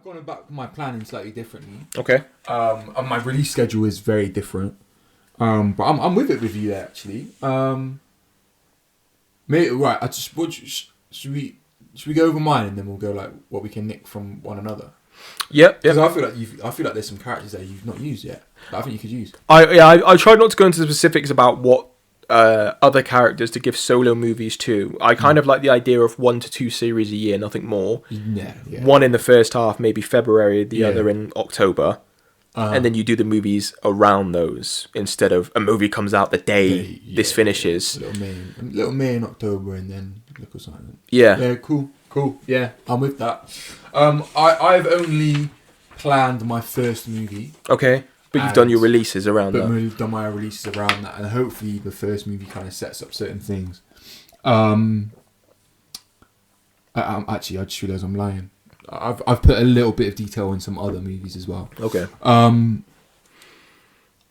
gone about my planning slightly differently. Okay. And my release schedule is very different. But I'm with it with you there actually. Right. Should we go over mine and then we'll go like what we can nick from one another? Yep. Because I feel like there's some characters there you've not used yet that I think you could use. I tried not to go into the specifics about what other characters to give solo movies to. I kind of like the idea of 1 to 2 series a year, nothing more. Yeah. One in the first half, maybe February, the other in October. And then you do the movies around those instead of a movie comes out the day this finishes. Little May in October and then Little Silent. Yeah. Yeah, cool. Yeah, I'm with that. I've only planned my first movie. Okay. But you've done your releases around that. I've done my releases around that, and hopefully the first movie kind of sets up certain things. Actually, I just realised I'm lying. I've put a little bit of detail in some other movies as well. Okay.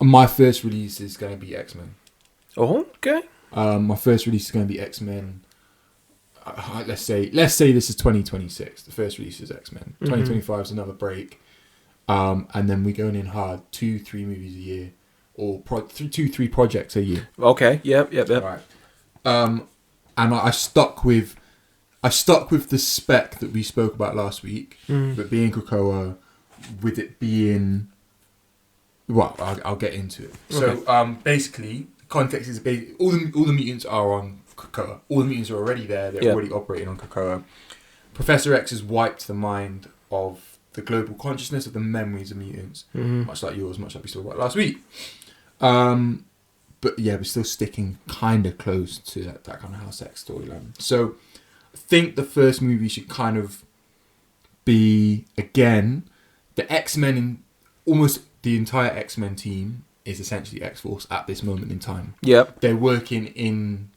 My first release is going to be X-Men. Oh, okay. My first release is going to be X-Men. Let's say this is 2026. The first release is X-Men. 2025 is another break. And then we're going in hard 2-3 movies a year, or 2-3 projects a year. Okay. Yep. Right. And I stuck with the spec that we spoke about last week, but being Krakoa, with it being, well, I'll get into it. Okay. So basically, the context is all the mutants are on Krakoa. All the mutants are already there. They're already operating on Krakoa. Professor X has wiped the mind of the global consciousness of the memories of mutants, much like yours, much like we saw about last week. But yeah, we're still sticking kind of close to that kind of House X storyline. So I think the first movie should kind of be, again, the X-Men, in almost the entire X-Men team is essentially X-Force at this moment in time. Yep. They're working in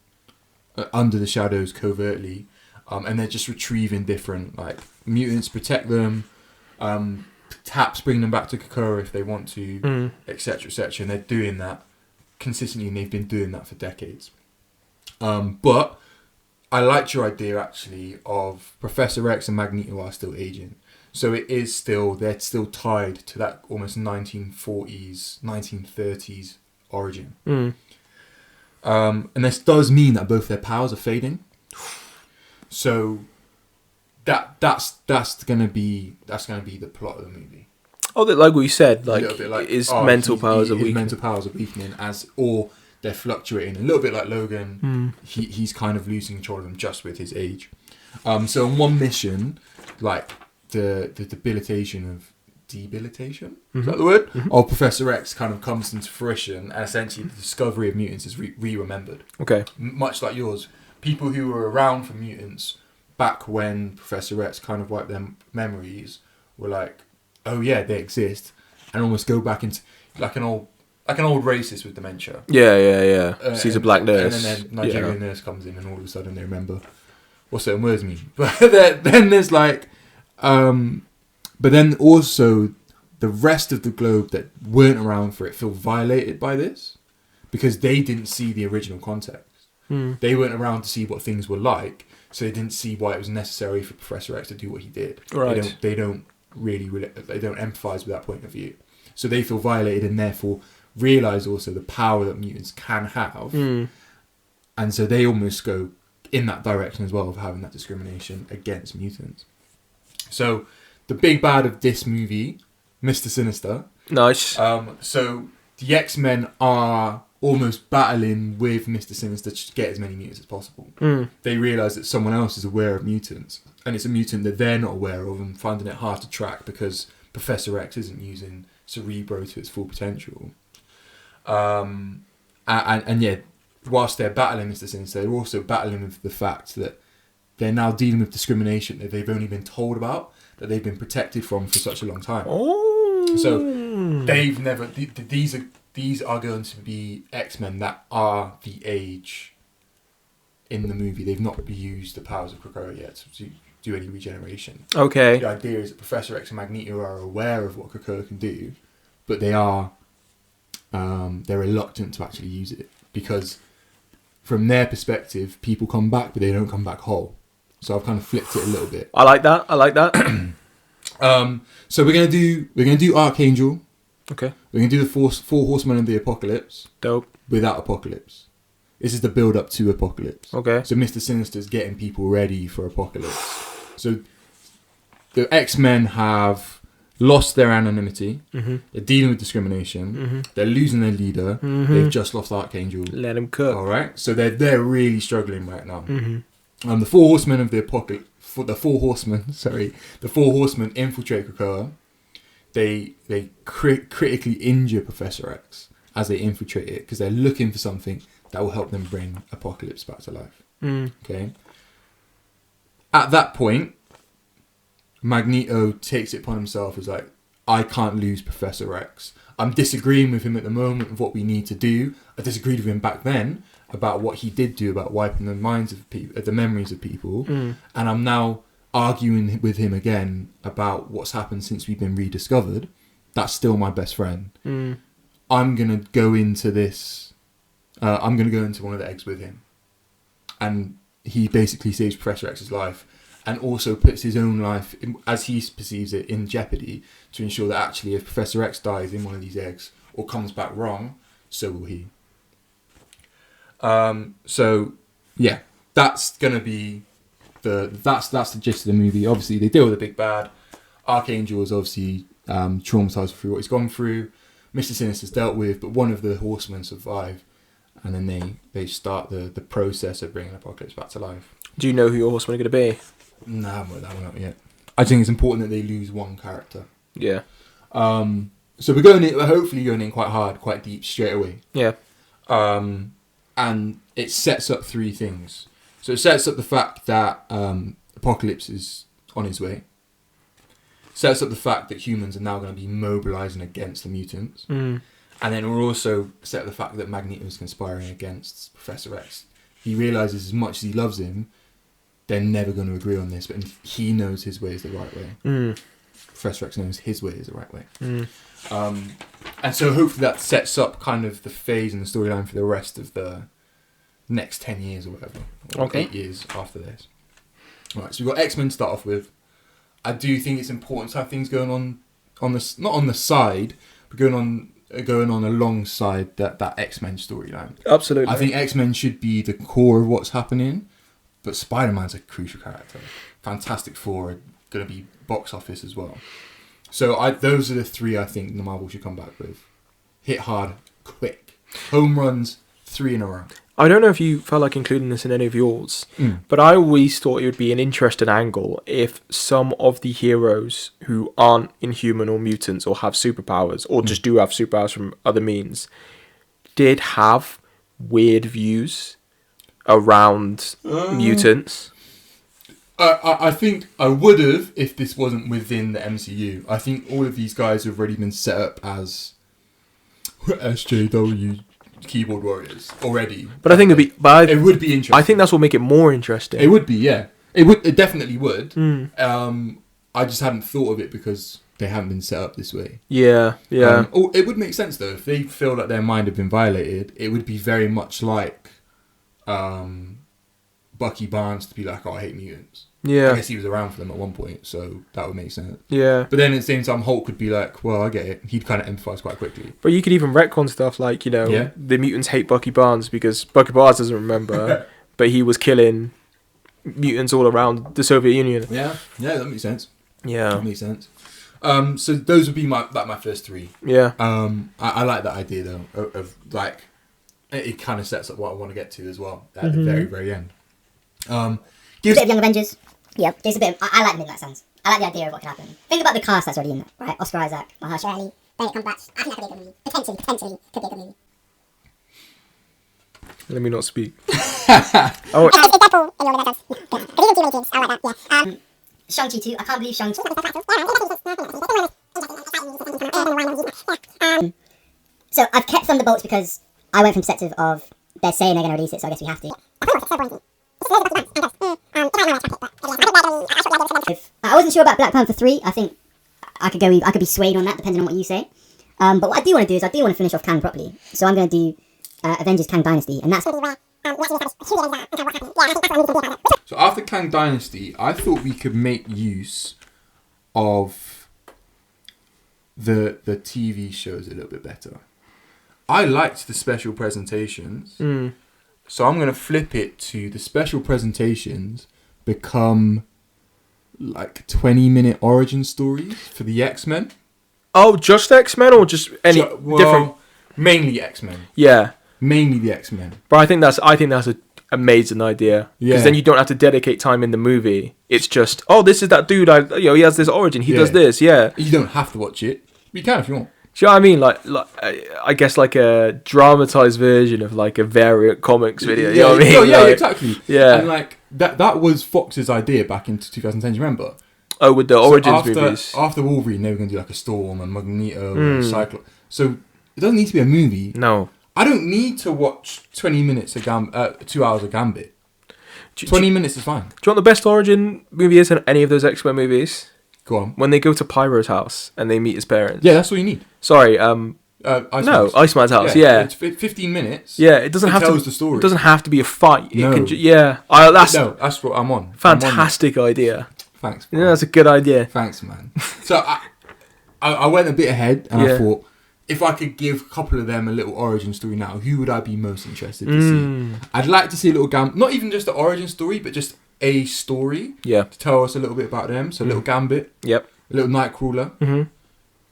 under the shadows covertly, and they're just retrieving different like mutants, protect them, perhaps bring them back to Krakoa if they want to, etc., etc. And they're doing that consistently, and they've been doing that for decades. But I liked your idea actually of Professor X and Magneto are still aging, so they're still tied to that almost 1940s, 1930s origin. And this does mean that both their powers are fading. So that's gonna be the plot of the movie. Oh, like we said, like his mental powers are weakening or they're fluctuating. A little bit like Logan, he's kind of losing control of them just with his age. So in one mission, like the debilitation, is that the word? Of Professor X kind of comes into fruition, and essentially the discovery of mutants is re-remembered. Okay. Much like yours, people who were around for mutants back when Professor X kind of wiped their memories were like, oh yeah, they exist, and almost go back into like an old racist with dementia. Yeah. Sees a black nurse, and then Nigerian nurse comes in, and all of a sudden they remember what certain words mean. But then there's like, but then also the rest of the globe that weren't around for it feel violated by this because they didn't see the original context. They weren't around to see what things were like, so they didn't see why it was necessary for Professor X to do what he did. Right. They don't empathise with that point of view, so they feel violated and therefore realise also the power that mutants can have, and so they almost go in that direction as well of having that discrimination against mutants. So the big bad of this movie, Mr. Sinister. Nice. So the X-Men are almost battling with Mr. Sinister to get as many mutants as possible. They realise that someone else is aware of mutants, and it's a mutant that they're not aware of and finding it hard to track because Professor X isn't using Cerebro to its full potential. And yeah, whilst they're battling Mr. Sinister, they're also battling with the fact that they're now dealing with discrimination that they've only been told about, that they've been protected from for such a long time. So they've never. These are going to be X-Men that are the age in the movie. They've not used the powers of Krakoa yet to do any regeneration. Okay. The idea is that Professor X and Magneto are aware of what Krakoa can do, but they're reluctant to actually use it because, from their perspective, people come back, but they don't come back whole. So I've kind of flipped it a little bit. I like that. So we're gonna do Archangel. Okay. We're gonna do the four horsemen of the apocalypse. Dope. Without Apocalypse. This is the build up to Apocalypse. Okay. So Mr. Sinister's getting people ready for Apocalypse. So the X-Men have lost their anonymity. Mm-hmm. They're dealing with discrimination. Mm-hmm. They're losing their leader. Mm-hmm. They've just lost Archangel. Let him cook. All right. So they're really struggling right now. Mm-hmm. The four horsemen of the apocalypse. The four horsemen infiltrate Krakoa. They critically injure Professor X as they infiltrate it because they're looking for something that will help them bring Apocalypse back to life. Okay. At that point, Magneto takes it upon himself as like, I can't lose Professor X. I'm disagreeing with him at the moment of what we need to do. I disagreed with him back then about what he did do about wiping the minds of people, the memories of people, and I'm now arguing with him again about what's happened since we've been rediscovered. That's still my best friend. I'm gonna go into this. I'm gonna go into one of the eggs with him, and he basically saves Professor X's life, and also puts his own life, as he perceives it, in jeopardy to ensure that actually, if Professor X dies in one of these eggs or comes back wrong, so will he. So yeah, that's gonna be that's the gist of the movie. Obviously, they deal with the big bad. Archangel is obviously traumatized through what he's gone through. Mr. Sinister's dealt with, but one of the horsemen survive, and then they start the process of bringing Apocalypse back to life. Do you know who your horsemen are going to be? No, I haven't worked that one out yet. I think it's important that they lose one character. Yeah. So we're hopefully going in quite hard, quite deep straight away. Yeah. And it sets up three things. So it sets up the fact that Apocalypse is on his way. Sets up the fact that humans are now going to be mobilising against the mutants. And then we'll also set up the fact that Magneto is conspiring against Professor X. He realises as much as he loves him, they're never going to agree on this, but he knows his way is the right way. Professor X knows his way is the right way. And so hopefully that sets up kind of the phase and the storyline for the rest of the next 10 years or whatever. Or 8 years after this. Alright, so we've got X-Men to start off with. I do think it's important to have things going on the not on the side, but going on alongside that X-Men storyline. Absolutely. I think X-Men should be the core of what's happening, but Spider-Man's a crucial character. Fantastic Four are going to be box office as well. So those are the three I think the Marvel should come back with. Hit hard, quick. Home runs, 3 in a row. I don't know if you felt like including this in any of yours, but I always thought it would be an interesting angle if some of the heroes who aren't inhuman or mutants or have superpowers, or just do have superpowers from other means, did have weird views around mutants. I think I would have if this wasn't within the MCU. I think all of these guys have already been set up as SJW keyboard warriors already. But I think it would be interesting. I think that's what make it more interesting. It would be, yeah. It definitely would. I just hadn't thought of it because they haven't been set up this way. Yeah. It would make sense though if they feel like their mind had been violated. It would be very much like Bucky Barnes to be like, "Oh, I hate mutants." Yeah. I guess he was around for them at one point, so that would make sense. Yeah. But then at the same time, Hulk would be like, "Well, I get it." He'd kind of empathise quite quickly. But you could even retcon stuff like, the mutants hate Bucky Barnes because Bucky Barnes doesn't remember, but he was killing mutants all around the Soviet Union. Yeah, that makes sense. Yeah. That makes sense. So those would be my first three. Yeah. I like that idea though of like it kind of sets up what I want to get to as well at the very, very end. Gives a bit of Young Avengers. Yeah, gives a bit of, I like the Midnight Suns. I like the idea of what can happen. Think about the cast that's already in there, right? Oscar Isaac, Mahershala Ali, Benedict Cumberbatch. I think that could be a good movie. Potentially could be a good movie. Let me not speak. Oh, it's Deadpool in Young Avengers. Good. But even two ratings, I like that. Yeah. Shang-Chi too. I can't believe Shang-Chi. So I've kept Thunderbolts because I went from perspective of they're saying they're going to release it, so I guess we have to. I wasn't sure about Black Panther 3. I think I could be swayed on that depending on what you say. But what I do want to do is I do want to finish off Kang properly. So I'm going to do Avengers Kang Dynasty, and that's. So after Kang Dynasty, I thought we could make use of the TV shows a little bit better. I liked the special presentations, so I'm going to flip it to the special presentations become like 20-minute origin stories for the X-Men. Oh, just X-Men or just any different? Mainly X-Men. Yeah, mainly the X-Men. But I think that's an amazing idea, because then you don't have to dedicate time in the movie. It's just, oh, this is that dude. He has this origin. He does this. Yeah, you don't have to watch it. You can if you want. Do you know what I mean? Like I guess like a dramatized version of like a variant comics video. You know what I mean? Yeah, exactly. Yeah, and like that was Fox's idea back in 2010. Do you remember? Oh, with the Origins movies. After Wolverine, they were going to do like a Storm and Magneto and Cyclops. So it doesn't need to be a movie. No. I don't need to watch 20 minutes of 2 hours of Gambit. 20 minutes is fine. Do you want the best origin movie is in any of those X-Men movies? Go on. When they go to Pyro's house and they meet his parents. Yeah, that's all you need. Sorry, Iceman's house. Yeah, it's 15 minutes. Yeah, it doesn't have to. The story. It doesn't have to be a fight. No. It can that's what I'm on. Fantastic idea. Thanks. Bro. Yeah, that's a good idea. Thanks, man. So I went a bit ahead and I thought, if I could give a couple of them a little origin story now, who would I be most interested to see? I'd like to see a little not even just the origin story, but just a story. Yeah. To tell us a little bit about them. So a little Gambit. Yep. A little Nightcrawler. Mm-hmm.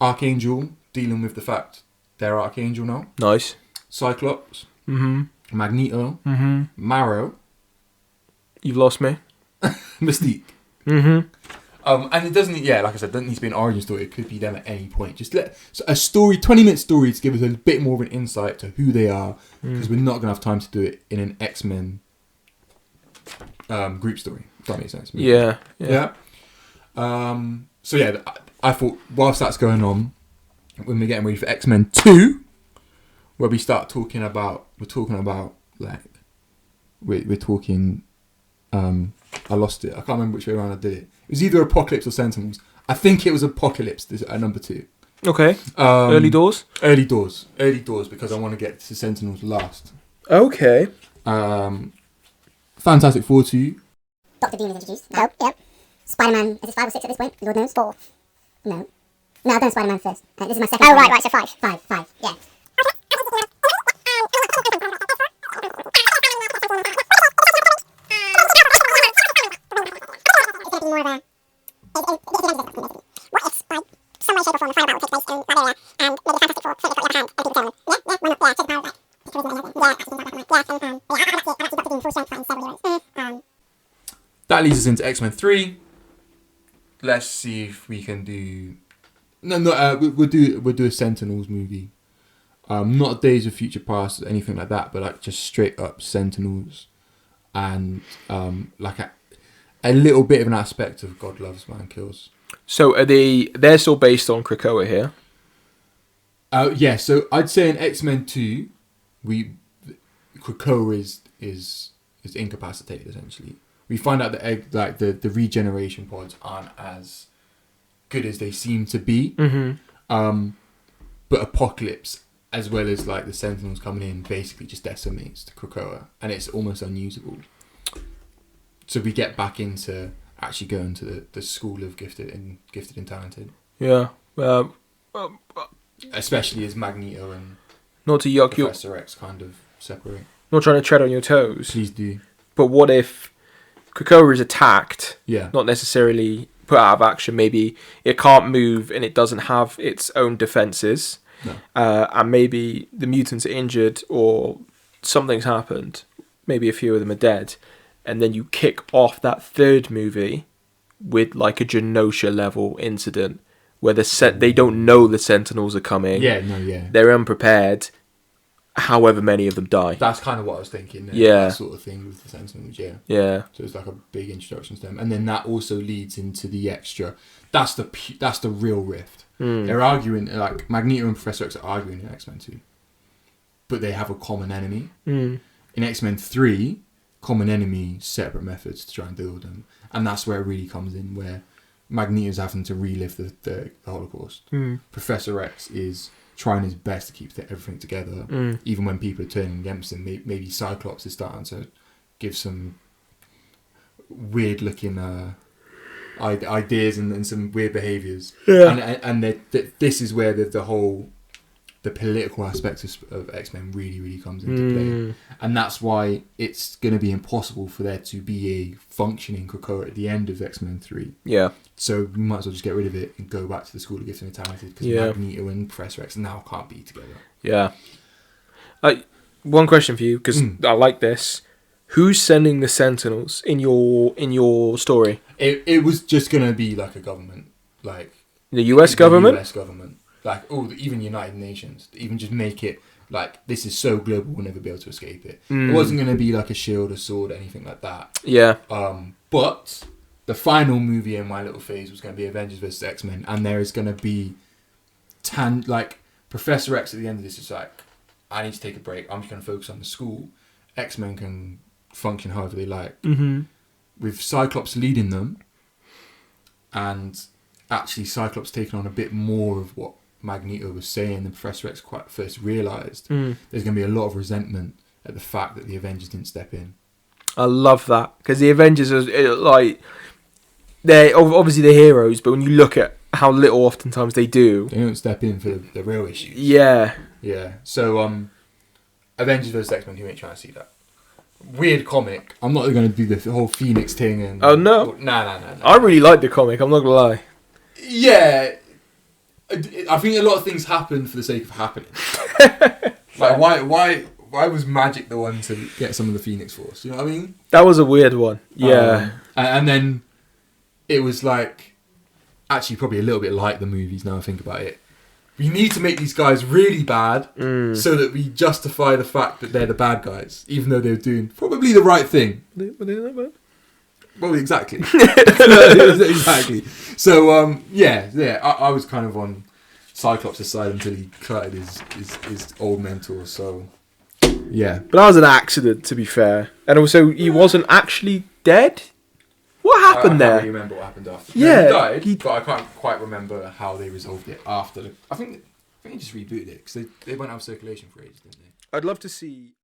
Archangel, dealing with the fact they're Archangel now. Nice. Cyclops. Mm-hmm. Magneto. Mm-hmm. Marrow. You've lost me. Mystique. Mm-hmm. And it doesn't, like I said, doesn't need to be an origin story. It could be them at any point. Just a story, 20-minute story to give us a bit more of an insight to who they are, because we're not going to have time to do it in an X-Men group story. If that makes sense. Yeah. I thought whilst that's going on, when we're getting ready for X-Men 2, where we start talking about, I lost it. I can't remember which way around I did it. It was either Apocalypse or Sentinels. I think it was Apocalypse at number 2. Okay. Early doors? Early doors, because I want to get to Sentinels last. Okay. Fantastic Four 2. Doctor Doom is introduced. Nope. Yep. Spider-Man, is it 5 or 6 at this point? Lord knows. 4. No, I've done Spider-Man first. This is my second. Oh, right, so 5. 5, yeah. More of a... What if, by some way, shape or form, a fire battle takes place in that area, and maybe Fantastic Four suddenly got the upper hand, and people tell them, why not? Take the power back. I've actually got full strength fighting several heroes. That leads us into X-Men 3. Let's see if we can do... we'll do a Sentinels movie. Not Days of Future Past or anything like that, but like just straight up Sentinels, and like a little bit of an aspect of God Loves, Man Kills. So they're still based on Krakoa here? Yeah, so I'd say in X-Men 2, Krakoa is incapacitated, essentially. We find out that the regeneration pods aren't as good as they seem to be. Mm-hmm. But Apocalypse, as well as like the Sentinels coming in, basically just decimates the Krakoa, and it's almost unusable. So we get back into actually going to the school of gifted and talented. Yeah. Especially as Magneto and not to yuck Professor X kind of separate. Not trying to tread on your toes. Please do. But what if Krakoa is attacked? Yeah. Not necessarily put out of action. Maybe it can't move and it doesn't have its own defenses. No. And maybe the mutants are injured or something's happened. Maybe a few of them are dead. And then you kick off that third movie with like a Genosha level incident where they don't know the Sentinels are coming. Yeah. They're unprepared. However many of them die. That's kind of what I was thinking. Yeah. That sort of thing with the Sentinels, yeah. Yeah. So it's like a big introduction to them. And then that also leads into the extra. That's the real rift. They're arguing, like Magneto and Professor X are arguing in X-Men 2. But they have a common enemy. In X-Men 3, common enemy, separate methods to try and deal with them. And that's where it really comes in, where Magneto's having to relive the Holocaust. Professor X is trying his best to keep everything together, even when people are turning against him. Maybe Cyclops is starting to give some weird looking ideas and some weird behaviours. Yeah. And this is where the political aspect of X-Men really comes into play. And that's why it's going to be impossible for there to be a functioning Krakoa at the end of X-Men 3. Yeah. So we might as well just get rid of it and go back to the School of Gifted and Talented, because Magneto and Professor X now can't be together. Yeah. One question for you, because I like this. Who's sending the Sentinels in your story? It was just going to be like a government, like the US government? The US government. Like, even United Nations, even just make it like, this is so global, we'll never be able to escape it. It wasn't going to be like a shield, a sword, anything like that. Yeah. But the final movie in my little phase was going to be Avengers vs. X-Men, and there is going to be like Professor X at the end of this is like, I need to take a break. I'm just going to focus on the school. X-Men can function however they like. Mm-hmm. With Cyclops leading them, and actually Cyclops taking on a bit more of what Magneto was saying than Professor X quite first realised. There's going to be a lot of resentment at the fact that the Avengers didn't step in. I love that, because the Avengers are like, they're obviously the heroes, but when you look at how little oftentimes they do, they don't step in for the real issues. Yeah. So Avengers vs. X-Men, who ain't trying to see that? Weird comic. I'm not going to do the whole Phoenix thing. And oh no. Nah. I really like the comic, I'm not gonna lie. Yeah, I think a lot of things happen for the sake of happening. Like, why was Magic the one to get some of the Phoenix Force? You know what I mean? That was a weird one. Yeah. And then it was like, actually probably a little bit like the movies now I think about it. We need to make these guys really bad so that we justify the fact that they're the bad guys, even though they're doing probably the right thing. Were they that bad? Well, exactly. Exactly. So, I was kind of on Cyclops' side until he cutted his old mentor, so, yeah. But that was an accident, to be fair. And also, he wasn't actually dead? What happened there? I can't really remember what happened after. Yeah. He died, but I can't quite remember how they resolved it after. I think they just rebooted it, because they went out of circulation for ages, didn't they? I'd love to see